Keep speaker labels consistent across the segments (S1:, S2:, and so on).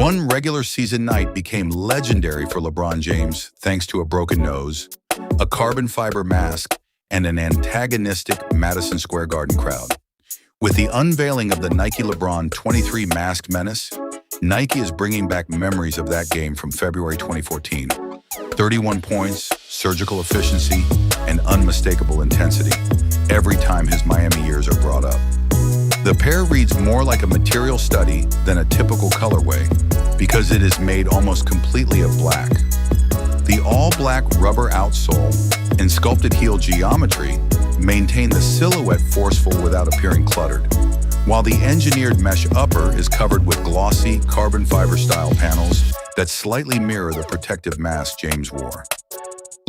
S1: One regular season night became legendary for LeBron James thanks to a broken nose, a carbon fiber mask, and an antagonistic Madison Square Garden crowd. With the unveiling of the Nike LeBron 23 masked Menace, Nike is bringing back memories of that game from February 2014. 31 points, surgical efficiency, and unmistakable intensity every time his Miami years are brought up. The pair reads more like a material study than a typical colorway because it is made almost completely of black. The all-black rubber outsole and sculpted heel geometry maintain the silhouette forceful without appearing cluttered, while the engineered mesh upper is covered with glossy carbon fiber style panels that slightly mirror the protective mask James wore.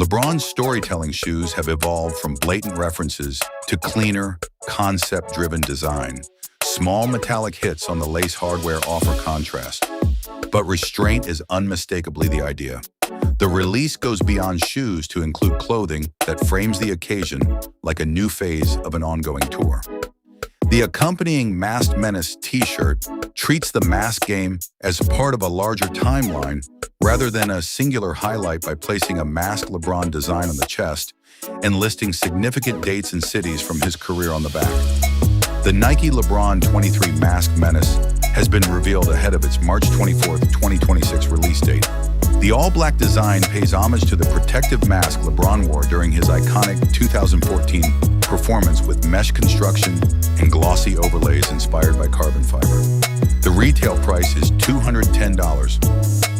S1: LeBron's storytelling shoes have evolved from blatant references to cleaner, concept-driven design. Small metallic hits on the lace hardware offer contrast, but restraint is unmistakably the idea. The release goes beyond shoes to include clothing that frames the occasion like a new phase of an ongoing tour. The accompanying Masked Menace t-shirt treats the mask game as part of a larger timeline rather than a singular highlight by placing a masked LeBron design on the chest and listing significant dates and cities from his career on the back. The Nike LeBron 23 Masked Menace has been revealed ahead of its March 24, 2026 release date. The all-black design pays homage to the protective mask LeBron wore during his iconic 2014 performance with mesh construction and glossy overlays inspired by carbon fiber. The retail price is $210,